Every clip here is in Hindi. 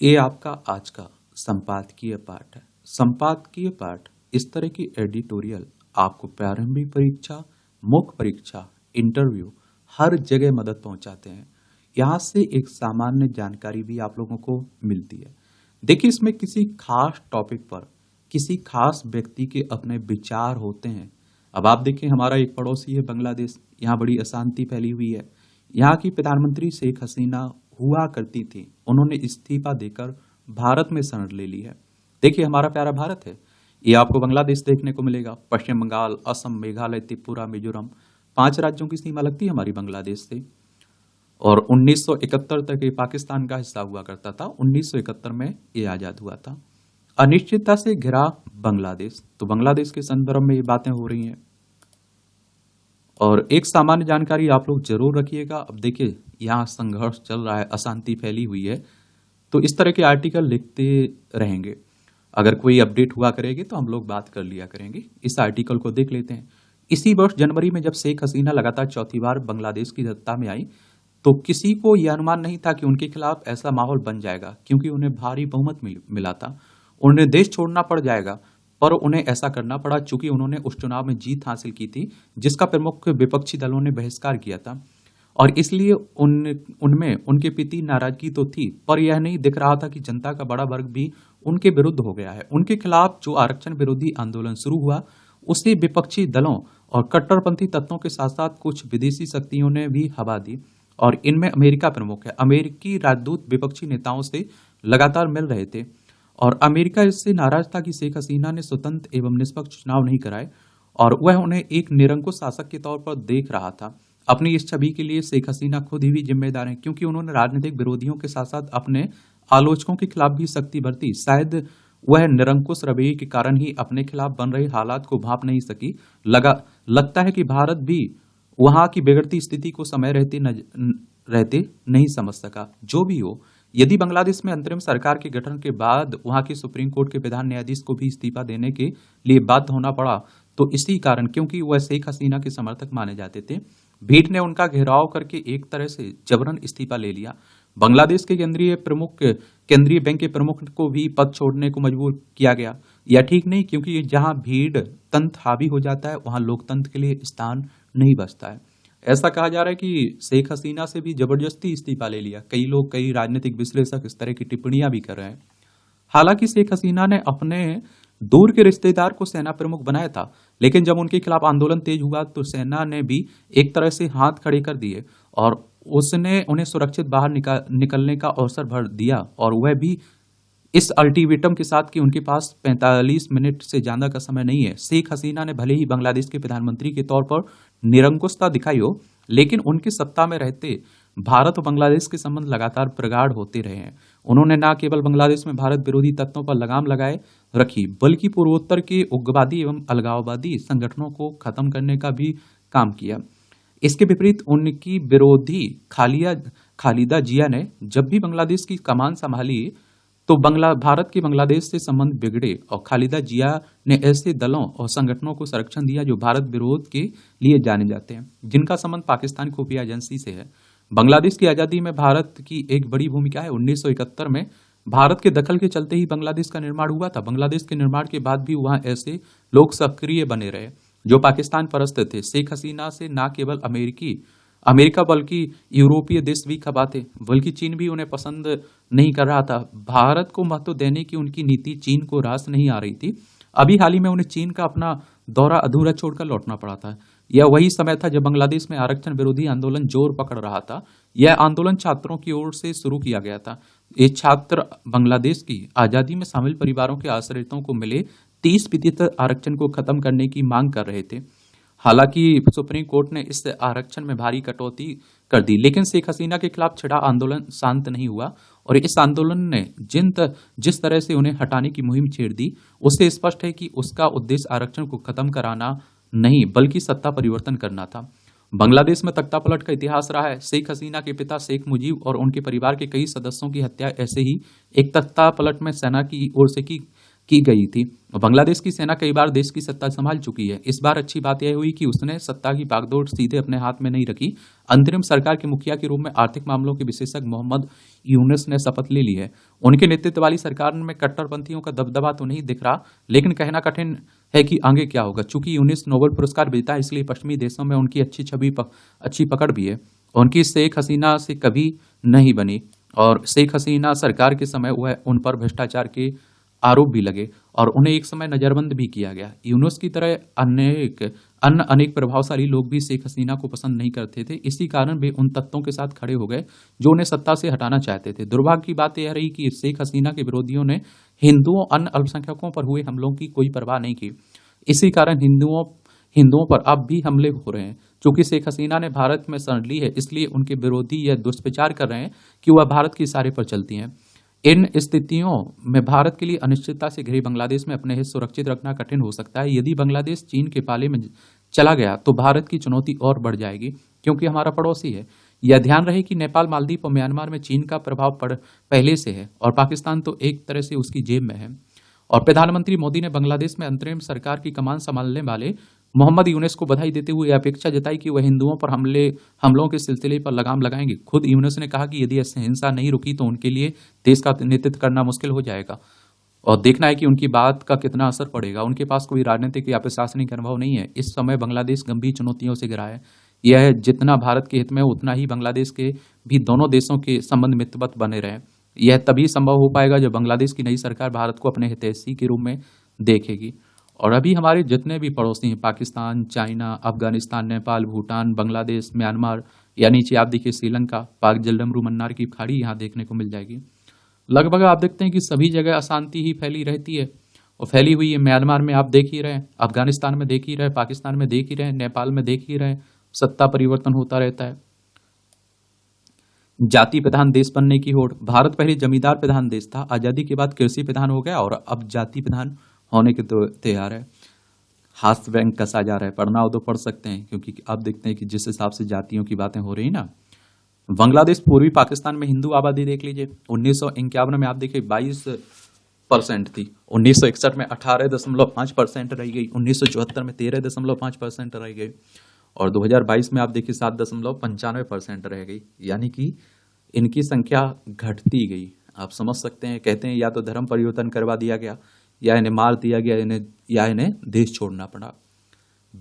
ये आपका आज का संपादकीय पाठ है। संपादकीय पाठ इस तरह की एडिटोरियल आपको प्रारंभिक परीक्षा, मुख्य परीक्षा, इंटरव्यू हर जगह मदद पहुंचाते हैं। यहाँ से एक सामान्य जानकारी भी आप लोगों को मिलती है। देखिए, इसमें किसी खास टॉपिक पर किसी खास व्यक्ति के अपने विचार होते हैं। अब आप देखिए, हमारा एक पड़ोसी है बांग्लादेश। यहाँ बड़ी अशांति फैली हुई है। यहाँ की प्रधानमंत्री शेख हसीना हुआ करती थी, उन्होंने इस्तीफा देकर भारत में शरण ले ली है। देखिए, हमारा प्यारा भारत है, ये आपको बांग्लादेश देखने को मिलेगा। पश्चिम बंगाल, असम, मेघालय, त्रिपुरा, मिजोरम, 5 राज्यों की सीमा लगती है हमारी बांग्लादेश से। और 1971 तक ये पाकिस्तान का हिस्सा हुआ करता था। 1971 में ये आजाद हुआ था। अनिश्चितता से घिरा बांग्लादेश, तो बांग्लादेश के संदर्भ में ये बातें हो रही हैं। और एक सामान्य जानकारी आप लोग जरूर रखिएगा। अब देखिए, यहाँ संघर्ष चल रहा है, अशांति फैली हुई है, तो इस तरह के आर्टिकल लिखते रहेंगे। अगर कोई अपडेट हुआ करेगी तो हम लोग बात कर लिया करेंगे। इस आर्टिकल को देख लेते हैं। इसी वर्ष जनवरी में जब शेख हसीना लगातार चौथी बार बांग्लादेश की सत्ता में आई, तो किसी को यह अनुमान नहीं था कि उनके खिलाफ ऐसा माहौल बन जाएगा, क्योंकि उन्हें भारी बहुमत मिला था। उन्हें देश छोड़ना पड़ जाएगा, पर उन्हें ऐसा करना पड़ा चूंकि उन्होंने उस चुनाव में जीत हासिल की थी जिसका प्रमुख विपक्षी दलों ने बहिष्कार किया था। और इसलिए उनमें उनके प्रति नाराजगी तो थी, पर यह नहीं दिख रहा था कि जनता का बड़ा वर्ग भी उनके विरुद्ध हो गया है। उनके खिलाफ जो आरक्षण विरोधी आंदोलन शुरू हुआ, उसे विपक्षी दलों और कट्टरपंथी तत्वों के साथ साथ कुछ विदेशी शक्तियों ने भी हवा दी, और इनमें अमेरिका प्रमुख है। अमेरिकी राजदूत विपक्षी नेताओं से लगातार मिल रहे थे, और अमेरिका इससे नाराज था कि शेख हसीना ने स्वतंत्र एवं निष्पक्ष चुनाव नहीं कराए, और वह उन्हें एक निरंकुश शासक के तौर पर देख रहा था। अपनी इस छवि के लिए शेख हसीना खुद ही भी जिम्मेदार है, क्योंकि उन्होंने राजनीतिक विरोधियों के साथ साथ अपने आलोचकों के खिलाफ भी सख्ती बरती। शायद वह निरंकुश रवैये के कारण ही अपने खिलाफ बन रहे हालात को भांप नहीं सकी। लगता है कि भारत भी वहां की बिगड़ती स्थिति को समय रहते नहीं समझ सका। जो भी हो, यदि बांग्लादेश में अंतरिम सरकार के गठन के बाद वहां के सुप्रीम कोर्ट के प्रधान न्यायाधीश को भी इस्तीफा देने के लिए बाध्य होना पड़ा, तो इसी कारण, क्योंकि वह शेख हसीना के समर्थक माने जाते थे, भीड़ ने उनका घेराव करके एक तरह से जबरन इस्तीफा ले लिया। बांग्लादेश के केंद्रीय बैंक के प्रमुख को भी पद छोड़ने को मजबूर किया गया। यह ठीक नहीं, क्योंकि जहां भीड़ तंत्र हावी हो जाता है, वहां लोकतंत्र के लिए स्थान नहीं बचता है। ऐसा कहा जा रहा है कि शेख हसीना से भी जबरदस्ती इस्तीफा ले लिया। कई राजनीतिक विश्लेषक इस तरह की टिप्पणियां भी कर रहे हैं। हालांकि शेख हसीना ने अपने दूर के रिश्तेदार को सेना प्रमुख बनाया था, लेकिन जब उनके खिलाफ आंदोलन तेज हुआ तो सेना ने भी एक तरह से हाथ खड़े कर दिए, और उसने उन्हें सुरक्षित बाहर निकलने का अवसर भर दिया, और वह भी इस अल्टीमेटम के साथ कि उनके पास 45 मिनट से ज्यादा का समय नहीं है। शेख हसीना ने भले ही बांग्लादेश के प्रधानमंत्री के तौर पर निरंकुशता दिखाई हो, लेकिन उनकी सत्ता में रहते भारत और बांग्लादेश के संबंध लगातार प्रगाढ़ होते रहे हैं। उन्होंने न केवल बांग्लादेश में भारत विरोधी तत्वों पर लगाम लगाए रखी, बल्कि पूर्वोत्तर के उग्रवादी एवं अलगाववादी संगठनों को खत्म करने का भी काम किया। इसके विपरीत उनकी विरोधी खालिदा जिया ने जब भी बांग्लादेश की कमान संभाली, तो भारत के बांग्लादेश से संबंध बिगड़े, और खालिदा जिया ने ऐसे दलों और संगठनों को संरक्षण दिया जो भारत विरोध के लिए जाने जाते हैं, जिनका संबंध पाकिस्तान खुफिया एजेंसी से है। बांग्लादेश की आजादी में भारत की एक बड़ी भूमिका है। 1971 में भारत के दखल के चलते ही बांग्लादेश का निर्माण हुआ था। बांग्लादेश के निर्माण के बाद भी वहां ऐसे लोग सक्रिय बने रहे जो पाकिस्तान परस्त थे। शेख हसीना से न केवल अमेरिका बल्कि यूरोपीय देश भी खपा थे, बल्कि चीन भी उन्हें पसंद नहीं कर रहा था। भारत को महत्व देने की उनकी नीति चीन को रास नहीं आ रही थी। अभी हाल ही में उन्हें चीन का अपना दौरा अधूरा छोड़कर लौटना पड़ा था। यह वही समय था जब बांग्लादेश में आरक्षण विरोधी आंदोलन जोर पकड़ रहा था। यह आंदोलन छात्रों की ओर से शुरू किया गया था। ये छात्र बांग्लादेश की आजादी में शामिल परिवारों के आश्रितों को मिले 30% आरक्षण को खत्म करने की मांग कर रहे थे। हालांकि सुप्रीम कोर्ट ने इस आरक्षण में भारी कटौती कर दी, लेकिन शेख हसीना के खिलाफ छिड़ा आंदोलन शांत नहीं हुआ, और इस आंदोलन ने जिस तरह से उन्हें हटाने की मुहिम छेड़ दी, उससे स्पष्ट है कि उसका उद्देश्य आरक्षण को खत्म कराना नहीं, बल्कि सत्ता परिवर्तन करना था। बांग्लादेश में तख्ता पलट का इतिहास रहा है। शेख हसीना के पिता शेख मुजीब और उनके परिवार के कई सदस्यों की हत्या ऐसे ही एक तख्ता पलट में सेना की ओर से की की गई थी। बांग्लादेश की सेना कई बार देश की सत्ता संभाल चुकी है। इस बार अच्छी बात यह हुई कि उसने सत्ता की बागडोर सीधे अपने हाथ में नहीं रखी। अंतरिम सरकार के मुखिया के रूप में आर्थिक मामलों के विशेषज्ञ मोहम्मद यूनुस ने शपथ ले ली है। उनके नेतृत्व वाली सरकार में कट्टरपंथियों का दबदबा तो नहीं दिख रहा, लेकिन कहना कठिन है कि आगे क्या होगा। चूंकि यूनुस नोबेल पुरस्कार विजेता है, इसलिए पश्चिमी देशों में उनकी अच्छी पकड़ भी है। उनकी शेख हसीना से कभी नहीं बनी और शेख हसीना सरकार के समय वह उन पर भ्रष्टाचार के आरोप भी लगे और उन्हें एक समय नजरबंद भी किया गया। यूनुस की तरह अनेक प्रभावशाली लोग भी शेख हसीना को पसंद नहीं करते थे। इसी कारण वे उन तत्वों के साथ खड़े हो गए जो उन्हें सत्ता से हटाना चाहते थे। दुर्भाग्य की बात यह रही कि शेख हसीना के विरोधियों ने हिंदुओं अन्य अल्पसंख्यकों पर हुए हमलों की कोई परवाह नहीं की। इसी कारण हिंदुओं पर अब भी हमले हो रहे हैं। चूंकि शेख हसीना ने भारत में शरण ली है, इसलिए उनके विरोधी यह दुष्प्रचार कर रहे हैं कि वह भारत के इशारे पर चलती हैं। इन स्थितियों में भारत के लिए अनिश्चितता से घिरे बांग्लादेश में अपने हित सुरक्षित रखना कठिन हो सकता है। यदि बांग्लादेश चीन के पाले में चला गया तो भारत की चुनौती और बढ़ जाएगी, क्योंकि हमारा पड़ोसी है। यह ध्यान रहे कि नेपाल, मालदीव और म्यांमार में चीन का प्रभाव पहले से है और पाकिस्तान तो एक तरह से उसकी जेब में है। और प्रधानमंत्री मोदी ने बांग्लादेश में अंतरिम सरकार की कमान संभालने वाले मोहम्मद यूनुस को बधाई देते हुए अपेक्षा जताई कि वह हिंदुओं पर हमलों के सिलसिले पर लगाम लगाएंगे। खुद यूनुस ने कहा कि यदि ऐसी हिंसा नहीं रुकी तो उनके लिए देश का नेतृत्व करना मुश्किल हो जाएगा और देखना है कि उनकी बात का कितना असर पड़ेगा। उनके पास कोई राजनीतिक या प्रशासनिक अनुभव नहीं है। इस समय बांग्लादेश गंभीर चुनौतियों से घिरा है। यह जितना भारत के हित में उतना ही बांग्लादेश के भी दोनों देशों के संबंध मित्रवत बने रहे। यह तभी संभव हो पाएगा जब बांग्लादेश की नई सरकार भारत को अपने हितैषी के रूप में देखेगी। और अभी हमारे जितने भी पड़ोसी हैं, पाकिस्तान, चाइना, अफगानिस्तान, नेपाल, भूटान, बांग्लादेश, म्यांमार या नीचे आप देखिए श्रीलंका, पाक जलडमरू मन्नार की खाड़ी यहाँ देखने को मिल जाएगी। लगभग आप देखते हैं कि सभी जगह अशांति ही फैली रहती है और फैली हुई है। म्यांमार में आप देख ही रहे, अफगानिस्तान में देख ही रहे, पाकिस्तान में देख ही रहे, नेपाल में देख ही रहे, सत्ता परिवर्तन होता रहता है। जाति प्रधान देश बनने की होड़। भारत पहले जमींदार प्रधान देश था, आजादी के बाद कृषि प्रधान हो गया और अब जाति प्रधान होने के तो तैयार है। हाथ बैंक कसा जा रहा है। पढ़ना हो तो पढ़ सकते हैं, क्योंकि आप देखते हैं कि जिस हिसाब से जातियों की बातें हो रही ना। बांग्लादेश पूर्वी पाकिस्तान में हिंदू आबादी देख लीजिए, 1951 में आप देखिए 22% थी, 1961 में 18.5% रह गई, 1974 में 13.5% रह गई और 2022 में आप देखिए 7.95% रह गई। यानी कि इनकी संख्या घटती गई। आप समझ सकते हैं, कहते हैं या तो धर्म परिवर्तन करवा दिया गया या इन्हें मार दिया गया, इन्हें देश छोड़ना पड़ा।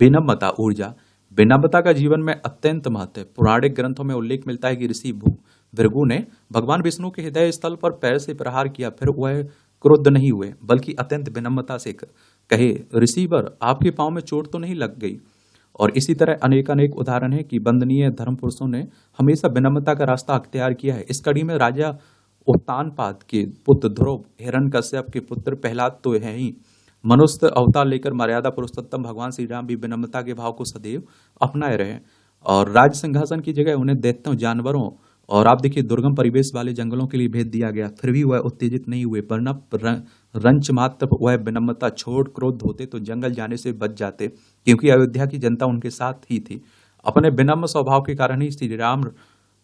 विनम्रता ऊर्जा। विनम्रता का जीवन में अत्यंत महत्व है। पौराणिक ग्रंथों में उल्लेख मिलता है कि ऋषि भृगु ने भगवान विष्णु के हृदय स्थल पर पैर से प्रहार किया, फिर वह क्रुद्ध नहीं हुए बल्कि अत्यंत विनम्रता से कहे, ऋषिवर आपके पांव में चोट तो नहीं लग गई। और इसी तरह अनेक उदाहरण है कि वंदनीय धर्म पुरुषों ने हमेशा विनम्रता का रास्ता अख्तियार किया है। इस कड़ी में राजा उत्तानपाद के पुत्र ध्रुव, हिरण्यकश्यप के पुत्र प्रहलाद तो है ही। मनुष्य अवतार लेकर मर्यादा पुरुषोत्तम भगवान श्री राम भी विनम्रता के भाव को सदैव अपनाए रहे और राज सिंहासन की जगह उन्हें दैत्यों, जानवरों और आप देखिए दुर्गम परिवेश वाले जंगलों के लिए भेज दिया गया, फिर भी वह उत्तेजित नहीं हुए। वरना रंच मात्र वह विनम्रता छोड़ क्रोध होते तो जंगल जाने से बच जाते, क्योंकि अयोध्या की जनता उनके साथ ही थी। अपने विनम्र स्वभाव के कारण ही श्री राम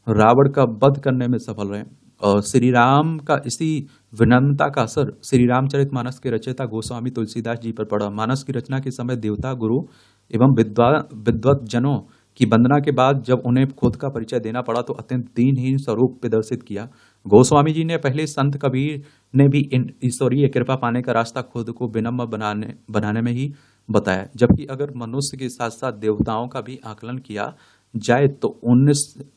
रावण का वध करने में सफल रहे और श्री राम का इसी विनम्रता का असर श्री रामचरितमानस के रचयिता गोस्वामी तुलसीदास जी पर पड़ा। मानस की रचना के समय देवता, गुरु एवं विद्वत जनों की वंदना के बाद जब उन्हें खुद का परिचय देना पड़ा तो अत्यंत दीनहीन स्वरूप प्रदर्शित किया। गोस्वामी जी ने पहले संत कबीर ने भी ईश्वरीय कृपा पाने का रास्ता खुद को विनम्र बनाने में ही बताया। जबकि अगर मनुष्य के साथ साथ देवताओं का भी आकलन किया जाए तो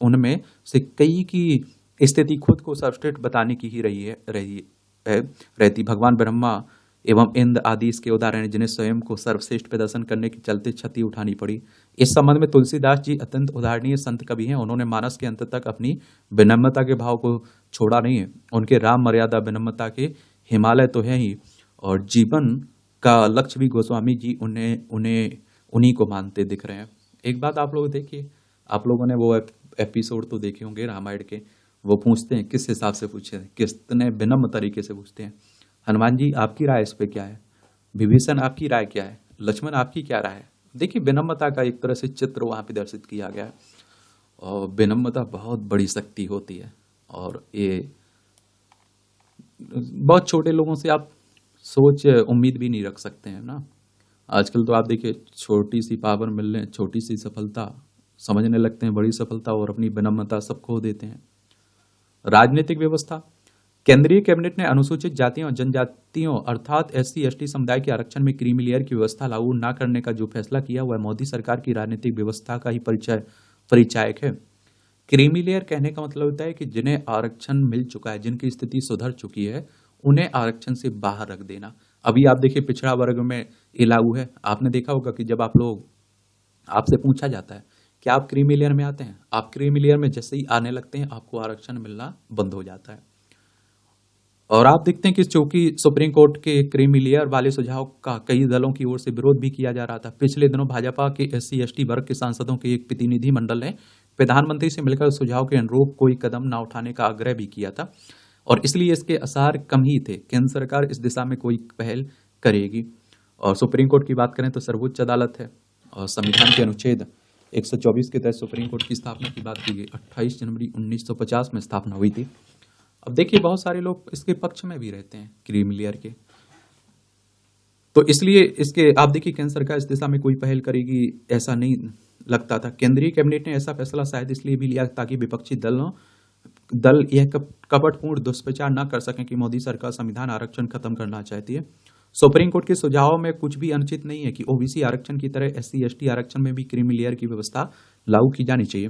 उनमें से कई की स्थिति खुद को सर्वश्रेष्ठ बताने की ही रहती। भगवान ब्रह्मा एवं इंद्र आदि इसके उदाहरण जिन्हें स्वयं को सर्वश्रेष्ठ प्रदर्शन करने के चलते क्षति उठानी पड़ी। इस संबंध में तुलसीदास जी अत्यंत उदाहरणीय संत कवि हैं। उन्होंने मानस के अंत तक अपनी विनम्रता के भाव को छोड़ा नहीं है। उनके राम मर्यादा विनम्रता के हिमालय तो है ही और जीवन का लक्ष्य भी गोस्वामी जी उन्हीं को मानते दिख रहे हैं। एक बात आप लोग देखिए, आप लोगों ने वो एपिसोड तो देखे होंगे रामायण के। वो पूछते हैं किस हिसाब से पूछे, कितने विनम्र तरीके से पूछते हैं। हनुमान जी आपकी राय इस पे क्या है? विभीषण आपकी राय क्या है? लक्ष्मण आपकी क्या राय है? देखिए विनम्रता का एक तरह से चित्र वहां पे दर्शित किया गया है और विनम्रता बहुत बड़ी शक्ति होती है और ये बहुत छोटे लोगों से आप सोच उम्मीद भी नहीं रख सकते हैं ना। आजकल तो आप देखिए छोटी सी पावर मिलने, छोटी सी सफलता समझने लगते हैं बड़ी सफलता और अपनी विनम्रता सब खो देते हैं। राजनीतिक व्यवस्था। केंद्रीय कैबिनेट ने अनुसूचित जातियों और जनजातियों अर्थात एससी एसटी समुदाय के आरक्षण में क्रीमी लेयर की व्यवस्था लागू न करने का जो फैसला किया वह मोदी सरकार की राजनीतिक व्यवस्था का ही परिचायक है। क्रीमी लेयर कहने का मतलब होता है कि जिन्हें आरक्षण मिल चुका है, जिनकी स्थिति सुधर चुकी है, उन्हें आरक्षण से बाहर रख देना। अभी आप देखिए पिछड़ा वर्ग में ये लागू है। आपने देखा होगा कि जब आपसे पूछा जाता है कि आप क्रीमी लेयर में आते हैं, आप क्रीमी लेयर में जैसे ही आने लगते हैं आपको आरक्षण मिलना बंद हो जाता है। और आप देखते हैं कि चूंकि सुप्रीम कोर्ट के क्रीमी लेयर वाले सुझाव का कई दलों की ओर से विरोध भी किया जा रहा था। पिछले दिनों भाजपा के एससी एसटी वर्ग के सांसदों के एक प्रतिनिधि मंडल ने प्रधानमंत्री से मिलकर सुझाव के अनुरूप कोई कदम न उठाने का आग्रह भी किया था और इसलिए इसके असर कम ही थे। केंद्र सरकार इस दिशा में कोई पहल करेगी। और सुप्रीम कोर्ट की बात करें तो सर्वोच्च अदालत है और संविधान के अनुच्छेद 124 के तहत सुप्रीम कोर्ट की स्थापना की बात की गई। 28 जनवरी 1950 में स्थापना हुई थी। अब देखिए बहुत सारे लोग इसके पक्ष में भी रहते हैं क्रीमी लेयर के, तो इसलिए इसके आप देखिए केंद्र सरकार इस दिशा में कोई पहल करेगी ऐसा नहीं लगता था। केंद्रीय कैबिनेट ने ऐसा फैसला शायद इसलिए भी लिया ताकि विपक्षी दल यह कपटपूर्ण दुष्प्रचार न कर सकें कि मोदी सरकार संविधान आरक्षण खत्म करना चाहती है। सुप्रीम कोर्ट के सुझाव में कुछ भी अनुचित नहीं है कि ओबीसी आरक्षण की तरह एससी एसटी आरक्षण में भी क्रीमी लेयर की व्यवस्था लागू की जानी चाहिए।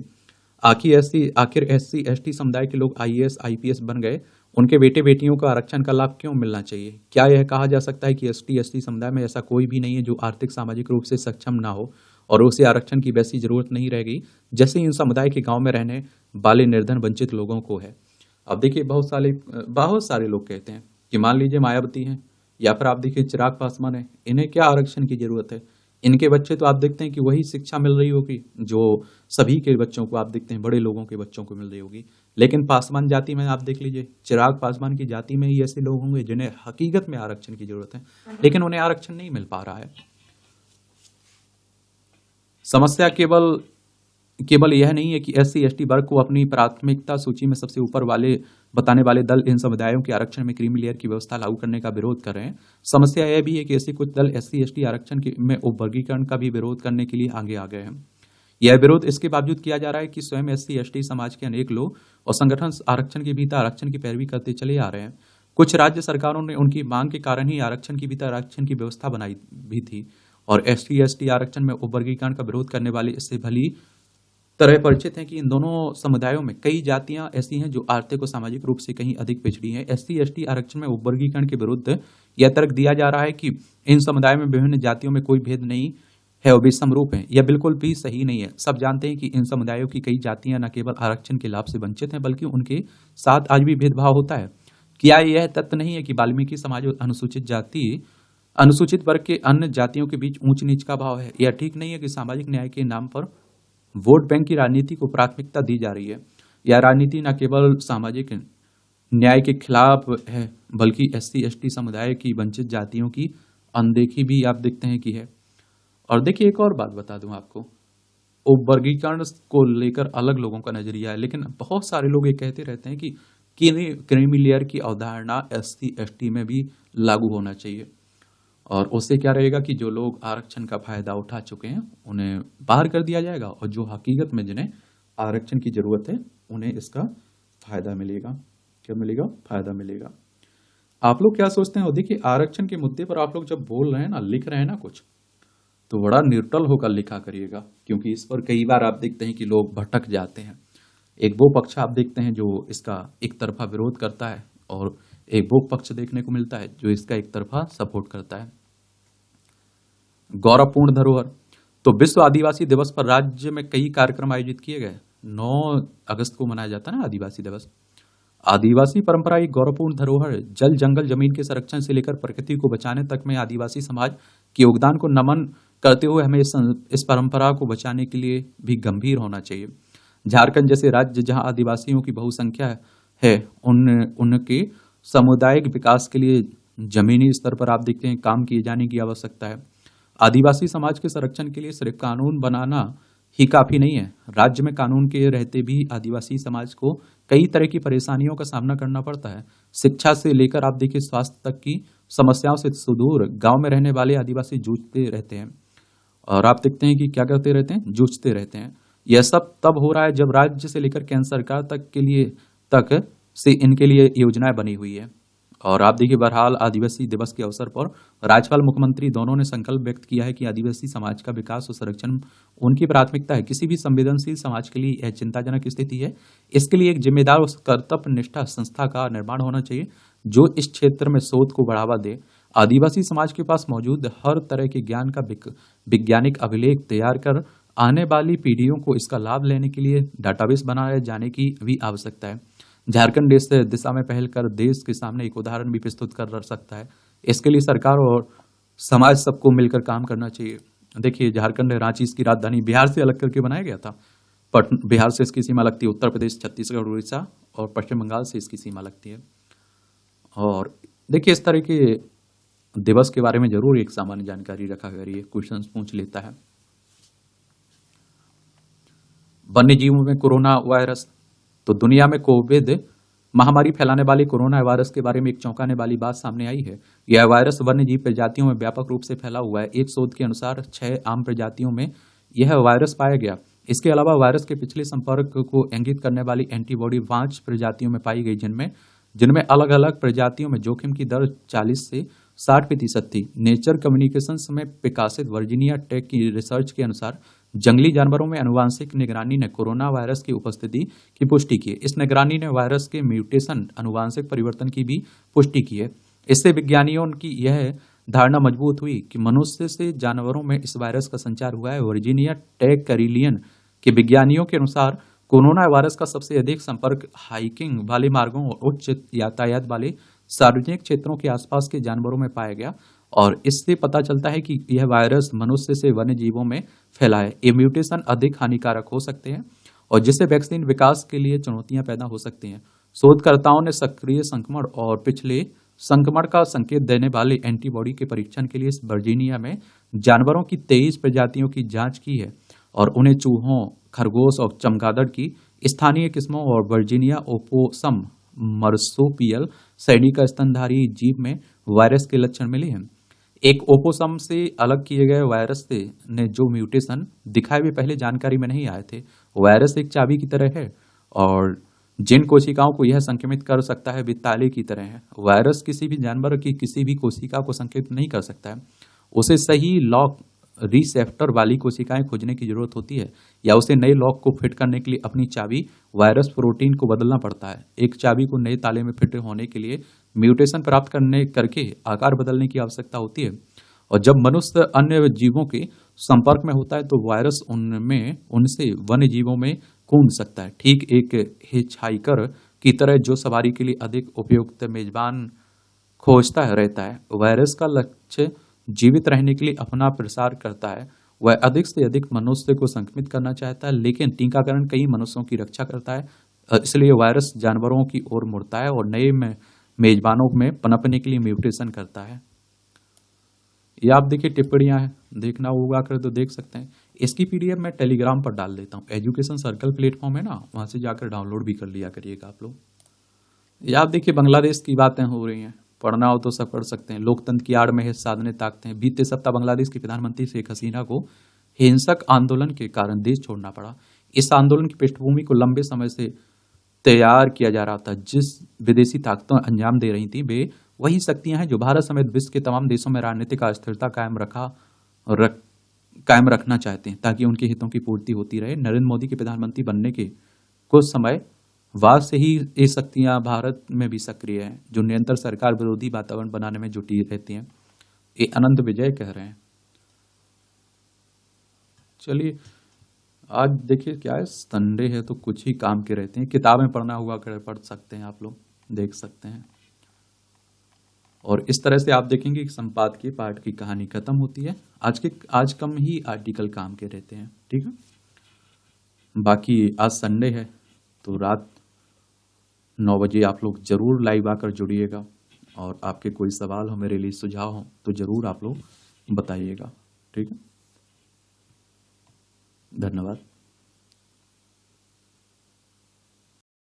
आखिर एससी एसटी समुदाय के लोग आईएएस आईपीएस बन गए, उनके बेटे बेटियों को आरक्षण का लाभ क्यों मिलना चाहिए? क्या यह कहा जा सकता है कि एसटी एसटी समुदाय में ऐसा कोई भी नहीं है जो आर्थिक सामाजिक रूप से सक्षम ना हो और उसे आरक्षण की वैसी जरूरत नहीं रहेगी जैसे इन समुदाय के गांव में रहने वाले निर्धन वंचित लोगों को है? अब देखिए बहुत सारे लोग कहते हैं कि मान लीजिए मायावती हैं या फिर आप देखिए चिराग पासवान है, इन्हें क्या आरक्षण की जरूरत है? इनके बच्चे तो आप देखते हैं कि वही शिक्षा मिल रही होगी जो सभी के बच्चों को आप देखते हैं बड़े लोगों के बच्चों को मिल रही होगी। लेकिन पासवान जाति में आप देख लीजिए, चिराग पासवान की जाति में ही ऐसे लोग होंगे जिन्हें हकीकत में आरक्षण की जरूरत है लेकिन उन्हें आरक्षण नहीं मिल पा रहा है। समस्या केवल यह नहीं है कि एससी एसटी वर्ग को अपनी प्राथमिकता सूची में सबसे ऊपर बताने वाले दल इन समुदायों के आरक्षण में क्रीमी लेयर की व्यवस्था लागू करने का विरोध कर रहे हैं। समस्या यह भी है कि ऐसे कुछ दल एससी एसटी आरक्षण में उपवर्गीकरण का भी विरोध करने के लिए आगे आ गए हैं। यह विरोध इसके बावजूद किया जा रहा है कि स्वयं एससी एसटी समाज के अनेक लोग और संगठन आरक्षण के भीतर आरक्षण की पैरवी करते चले आ रहे हैं। कुछ राज्य सरकारों ने उनकी मांग के कारण ही आरक्षण के भीतर आरक्षण की व्यवस्था बनाई भी थी और एससी एसटी आरक्षण में उपवर्गीकरण का विरोध करने वाले इससे भली तरह परिचित हैं कि इन दोनों समुदायों में कई जातियां ऐसी हैं जो आर्थिक और सामाजिक रूप से कहीं अधिक पिछड़ी हैं। एससी एसटी आरक्षण में उपवर्गीकरण के विरुद्ध यह तर्क दिया जा रहा है कि इन समुदायों में विभिन्न जातियों में कोई भेद नहीं है और वे समरूप हैं। यह बिल्कुल भी सही नहीं है। सब जानते हैं कि इन समुदायों की कई जातियां न केवल आरक्षण के लाभ से वंचित हैं बल्कि उनके साथ आज भी भेदभाव होता है। क्या यह तथ्य नहीं है कि वाल्मीकि समाज और अनुसूचित वर्ग के अन्य जातियों के बीच ऊंच नीच का भाव है? यह ठीक नहीं है कि सामाजिक न्याय के नाम पर वोट बैंक की राजनीति को प्राथमिकता दी जा रही है। यह राजनीति न केवल सामाजिक न्याय के खिलाफ है बल्कि एससी एसटी समुदाय की वंचित जातियों की अनदेखी भी आप देखते हैं कि है। और देखिए एक और बात बता दूं आपको, उपवर्गीकरण को लेकर अलग लोगों का नजरिया है लेकिन बहुत सारे लोग ये कहते रहते हैं कि क्रीमी लेयर की अवधारणा एससी एसटी में भी लागू होना चाहिए और उससे क्या रहेगा कि जो लोग आरक्षण का फायदा उठा चुके हैं उन्हें बाहर कर दिया जाएगा और जो हकीकत में जिन्हें आरक्षण की जरूरत है उन्हें इसका फायदा मिलेगा। क्या मिलेगा? फायदा मिलेगा। आप लोग क्या सोचते हैं? और देखिए आरक्षण के मुद्दे पर आप लोग जब बोल रहे हैं ना, लिख रहे हैं ना कुछ, तो बड़ा न्यूट्रल होकर लिखा करिएगा क्योंकि इस पर कई बार आप देखते हैं कि लोग भटक जाते हैं। एक वो पक्ष आप देखते हैं जो इसका एक तरफा विरोध करता है और एक वो पक्ष देखने को मिलता है जो इसका एक तरफा सपोर्ट करता है। गौरवपूर्ण धरोहर। तो विश्व आदिवासी दिवस पर राज्य में कई कार्यक्रम आयोजित किए गए। 9 अगस्त को मनाया जाता है ना आदिवासी दिवस। आदिवासी परंपरा एक गौरवपूर्ण धरोहर, जल जंगल जमीन के संरक्षण से लेकर प्रकृति को बचाने तक में आदिवासी समाज के योगदान को नमन करते हुए हमें इस परंपरा को बचाने के लिए भी गंभीर होना चाहिए। झारखंड जैसे राज्य जहां आदिवासियों की बहुसंख्या है उनके सामुदायिक विकास के लिए जमीनी स्तर पर आप देखते हैं काम किए जाने की आवश्यकता है। आदिवासी समाज के संरक्षण के लिए सिर्फ कानून बनाना ही काफी नहीं है। राज्य में कानून के रहते भी आदिवासी समाज को कई तरह की परेशानियों का सामना करना पड़ता है। शिक्षा से लेकर आप देखिए स्वास्थ्य तक की समस्याओं से सुदूर गांव में रहने वाले आदिवासी जूझते रहते हैं। और आप देखते हैं कि क्या करते रहते हैं, जूझते रहते हैं। यह सब तब हो रहा है जब राज्य से लेकर केंद्र सरकार तक से इनके लिए योजनाएं बनी हुई है। और आप देखिए, बहरहाल आदिवासी दिवस के अवसर पर राज्यपाल, मुख्यमंत्री दोनों ने संकल्प व्यक्त किया है कि आदिवासी समाज का विकास और संरक्षण उनकी प्राथमिकता है। किसी भी संवेदनशील समाज के लिए यह चिंताजनक स्थिति है। इसके लिए एक जिम्मेदार और कर्तव्यनिष्ठ संस्था का निर्माण होना चाहिए जो इस क्षेत्र में शोध को बढ़ावा दे। आदिवासी समाज के पास मौजूद हर तरह के ज्ञान का वैज्ञानिक अभिलेख तैयार कर आने वाली पीढ़ियों को इसका लाभ लेने के लिए डाटाबेस बनाए जाने की भी आवश्यकता है। झारखंड इस दिशा में पहल कर देश के सामने एक उदाहरण भी प्रस्तुत कर सकता है। इसके लिए सरकार और समाज सबको मिलकर काम करना चाहिए। देखिए, झारखंड रांची इसकी राजधानी बिहार से अलग करके बनाया गया था। बिहार से इसकी सीमा लगती है उत्तर प्रदेश, छत्तीसगढ़, उड़ीसा, और पश्चिम बंगाल से इसकी सीमा लगती है। और देखिए, इस तरह के दिवस के बारे में जरूर एक सामान्य जानकारी रखा करिए, क्वेश्चन पूछ लेता है। वन्य जीवों में कोरोना वायरस। तो दुनिया में कोविड महामारी फैलाने वाले कोरोना वायरस के बारे में एक चौंकाने वाली बात सामने आई है। यह वायरस वन्य जीव प्रजातियों में व्यापक रूप से फैला हुआ है। एक शोध के अनुसार 6 आम प्रजातियों में यह वायरस पाया गया। इसके अलावा वायरस के पिछले संपर्क को इंगित करने वाली एंटीबॉडी 5 प्रजातियों में पाई गई, जिनमें अलग अलग प्रजातियों में जोखिम की दर 40 से 60% थी। नेचर कम्युनिकेशंस में प्रकाशित वर्जीनिया टेक की रिसर्च के अनुसार जंगली जानवरों में आनुवांशिक निगरानी ने कोरोना वायरस की उपस्थिति की पुष्टि की है। इस निगरानी ने वायरस के म्यूटेशन, आनुवांशिक परिवर्तन की भी पुष्टि की है। इससे विज्ञानियों की यह धारणा मजबूत हुई कि मनुष्य से जानवरों में इस वायरस का संचार हुआ है। वर्जीनिया टेक कैरिलियन के विज्ञानियों के अनुसार कोरोना वायरस का सबसे अधिक संपर्क हाइकिंग वाले मार्गों और उच्च यातायात वाले सार्वजनिक क्षेत्रों के आसपास के जानवरों में पाया गया। और इससे पता चलता है कि यह वायरस मनुष्य से वन्य जीवों में फैला है। ये म्यूटेशन अधिक हानिकारक हो सकते हैं और जिससे वैक्सीन विकास के लिए चुनौतियां पैदा हो सकती हैं। शोधकर्ताओं ने सक्रिय संक्रमण और पिछले संक्रमण का संकेत देने वाले एंटीबॉडी के परीक्षण के लिए वर्जीनिया में जानवरों की 23 प्रजातियों की जांच की है और उन्हें चूहों, खरगोश और चमगादड़ की स्थानीय किस्मों और वर्जीनिया ओपोसम मर्सोपियल श्रेणी का स्तनधारी जीव में वायरस के लक्षण मिले हैं। एक ओपोसम से अलग किए गए वायरस ने जो म्यूटेशन दिखाए वे पहले जानकारी में नहीं आए थे। वायरस एक चाबी की तरह है और जिन कोशिकाओं को यह संक्रमित कर सकता है वे ताले की तरह है। वायरस किसी भी जानवर की किसी भी कोशिका को संक्रमित नहीं कर सकता है। उसे सही लॉक रिसेप्टर वाली कोशिकाएं खोजने की जरूरत होती है या उसे नए लॉक को फिट करने के लिए अपनी चाबी वायरस प्रोटीन को बदलना पड़ता है। एक चाबी को नए ताले में फिट होने के लिए म्यूटेशन प्राप्त करके आकार बदलने की आवश्यकता होती है। और जब मनुष्य अन्य जीवों के संपर्क में होता है तो वायरस उनसे वन्य जीवों में कूद सकता है, ठीक एक हिचहाइकर की तरह जो सवारी के लिए अधिक उपयुक्त मेजबान खोजता रहता है। वायरस का लक्ष्य जीवित रहने के लिए अपना प्रसार करता है। वह अधिक से अधिक मनुष्य को संक्रमित करना चाहता है, लेकिन टीकाकरण कई मनुष्यों की रक्षा करता है। इसलिए वायरस जानवरों की ओर मुड़ता है और नए मेजबानों में पनपने के लिए म्यूटेशन करता है। ये आप देखिए टिप्पणियां हैं, देखना होगा कर तो देख सकते हैं। इसकी पीडीएफ मैं टेलीग्राम पर डाल देता हूँ। एजुकेशन सर्कल प्लेटफॉर्म है ना, वहां से जाकर डाउनलोड भी कर लिया करिएगा आप लोग। ये आप देखिए बांग्लादेश की बातें हो रही हैं, पढ़ना हो तो सब पढ़ सकते हैं। लोकतंत्र की आड़ में है साधने ताकते हैं। बीते सप्ताह बांग्लादेश की प्रधानमंत्री शेख हसीना को हिंसक आंदोलन के कारण देश छोड़ना पड़ा। इस आंदोलन की पृष्ठभूमि को लंबे समय से तैयार किया जा रहा था। जिस विदेशी ताकतों अंजाम दे रही थी वे वही शक्तियां हैं जो भारत समेत विश्व के तमाम देशों में राजनीतिक अस्थिरता कायम रखना चाहते हैं ताकि उनके हितों की पूर्ति होती रहे। नरेंद्र मोदी के प्रधानमंत्री बनने के कुछ समय बाद से ही ये शक्तियां भारत में भी सक्रिय हैं जो निरंतर सरकार विरोधी वातावरण बनाने में जुटी रहती हैं। ये अनंत विजय कह रहे हैं। चलिए आज देखिए क्या है, संडे है तो कुछ ही काम के रहते हैं। किताबें पढ़ना हुआ कर पढ़ सकते हैं, आप लोग देख सकते हैं। और इस तरह से आप देखेंगे कि संपादकीय पाठ की कहानी खत्म होती है। आज कम ही आर्टिकल काम के रहते हैं, ठीक है। बाकी आज संडे है तो रात 9 बजे आप लोग जरूर लाइव आकर जुड़िएगा और आपके कोई सवाल हो, मेरे लिए सुझाव हो तो जरूर आप लोग बताइएगा, ठीक है। धन्यवाद।